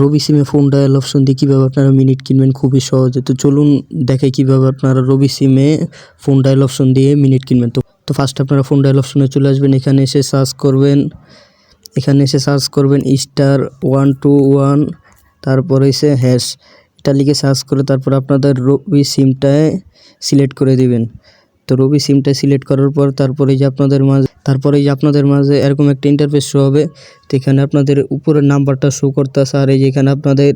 রবি সিমে phone dial option দিয়ে কীভাবে আপনারা মিনিট কিনবেন খুবই সহজে। তো চলুন দেখে কীভাবে আপনারা রবি সিমে ফোন ডায়াল অপশন দিয়ে মিনিট কিনবেন। তো ফার্স্ট আপনারা ফোন ডায়াল অপশনে চলে আসবেন, এখানে এসে সার্চ করবেন *121, তারপরে এসে হ্যাশ, এটা লিখে সার্চ করে তারপর আপনাদের রবি সিমটায় সিলেক্ট করে দিবেন। তো রবি সিমটা সিলেক্ট করার পর তারপরে যে আপনাদের মাঝে এরকম একটা ইন্টারফেস শো হবে। তো এখানে আপনাদের উপরের নাম্বারটা শো করতেছে, আর এই যে এখানে আপনাদের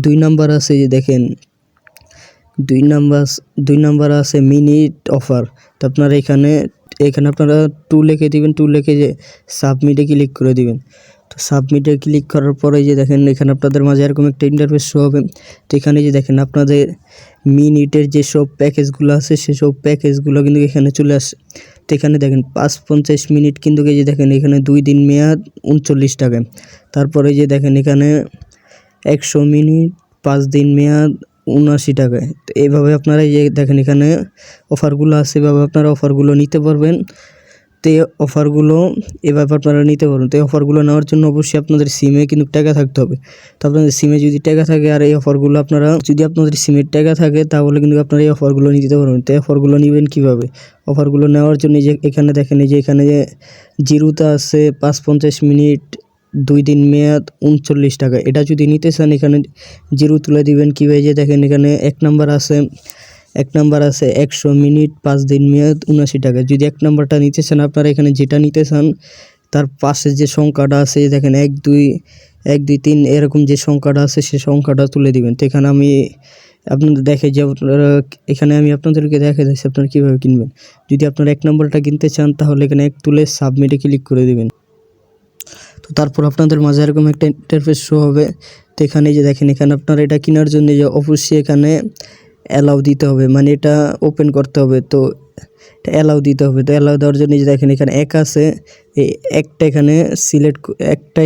2 নাম্বার আছে, যে দেখেন 2 নাম্বার আছে মিনিট অফার। তো আপনারা এখানে আপনারা 2 লিখে দিবেন, 2 লিখে যে সাবমিটে ক্লিক করে দিবেন। তো সাবমিটে ক্লিক করার পরে যে দেখেন এখানে আপনাদের মাঝে এরকম একটা ইন্টারফেস শো হবে। তো এখানে যে দেখেন আপনাদের মিনিটের যেসব প্যাকেজগুলো আছে সেসব প্যাকেজগুলো কিন্তু এখানে চলে আসে। তো এখানে দেখেন 550 মিনিট কিন্তু এই যে দেখেন এখানে 2 দিন মেয়াদ 39 টাকা। তারপরে যে দেখেন এখানে 100 মিনিট 5 দিন মেয়াদ 79 টাকায়। তো এইভাবে আপনারা এই যে দেখেন এখানে অফারগুলো আছে, এভাবে আপনারা অফারগুলো নিতে পারবেন। তো এই অফারগুলো এভাবে আপনারা নিতে পারবেন। তো এই অফারগুলো নেওয়ার জন্য অবশ্যই আপনাদের সিমে কিন্তু টাকা থাকতে হবে। তো আপনাদের সিমে যদি টাকা থাকে আর এই অফারগুলো আপনাদের সিমের টাকা থাকে তাহলে কিন্তু আপনারা এই অফারগুলো নিতে পারবেন। তো এই অফারগুলো নেবেন কীভাবে? অফারগুলো নেওয়ার জন্য যে এখানে দেখেন এই যে এখানে যে জিরোতে আছে 550 মিনিট 2 দিন মেয়াদ 39 টাকা। এটা যদি নিতে চান এখানে জিরো তুলে দিবেন কীভাবে? যে দেখেন এখানে 1 নাম্বার আছে 100 মিনিট 5 দিন মেয়াদ 79 টাকা। যদি 1 নাম্বারটা নিতে চান আপনারা এখানে যেটা নিতে চান তার পাশে যে সংখ্যাটা আছে দেখেন 1 2 3 এরকম যে সংখ্যাটা আছে সেই সংখ্যাটা তুলে দিবেন। তো এখানে আমি আপনাদের দেখাই যে এখানে আমি আপনাদেরকে দেখাই দিচ্ছি আপনারা কীভাবে কিনবেন। যদি আপনারা 1 নাম্বারটা কিনতে চান তাহলে এখানে 1 তুলে সাবমিটে ক্লিক করে দিবেন। তো তারপর আপনাদের মাঝে এরকম একটা ইন্টারফেস শো হবে। তো এখানে যে দেখেন এখানে আপনারা এটা কেনার জন্য যে অবশ্যই এখানে অ্যালাউ দিতে হবে, মানে এটা ওপেন করতে হবে। তো এটা অ্যালাউ দিতে হবে। তো অ্যালাউ দেওয়ার জন্য যে দেখেন এখানে 1 আছে, এই একটা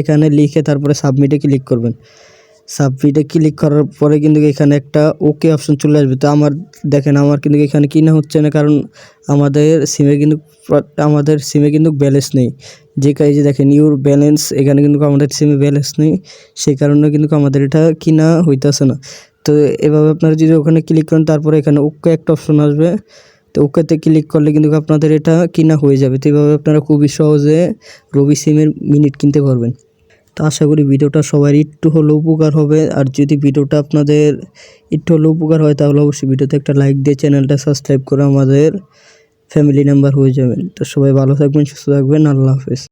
এখানে লিখে তারপরে সাবমিটে ক্লিক করবেন। সাবমিটে ক্লিক করার পরে কিন্তু এখানে একটা ওকে অপশন চলে আসবে। তো আমার কিন্তু এখানে কিনা হচ্ছে না, কারণ আমাদের সিমে কিন্তু ব্যালেন্স নেই। যে কাজে দেখেন ইউর ব্যালেন্স, এখানে কিন্তু আমাদের সিমে ব্যালেন্স নেই, সেই কারণে কিন্তু আমাদের এটা কিনা হইতেছে না। তো এভাবে আপনারা যদি ওখানে ক্লিক করেন তারপরে এখানে ওকে একটা অপশন আসবে। তো ওকেতে ক্লিক করলে কিন্তু আপনাদের এটা কিনা হয়ে যাবে। তো এইভাবে আপনারা খুবই সহজে রবি সিমের মিনিট কিনতে পারবেন। তো আশা করি ভিডিওটা সবার একটু হলেও উপকার হবে। আর যদি ভিডিওটা আপনাদের একটু হলেও উপকার হয় তাহলে অবশ্যই ভিডিওতে একটা লাইক দিয়ে চ্যানেলটা সাবস্ক্রাইব করে আমাদের ফ্যামিলি মেম্বার হয়ে যাবেন। তো সবাই ভালো থাকবেন, সুস্থ থাকবেন, আল্লাহ হাফেজ।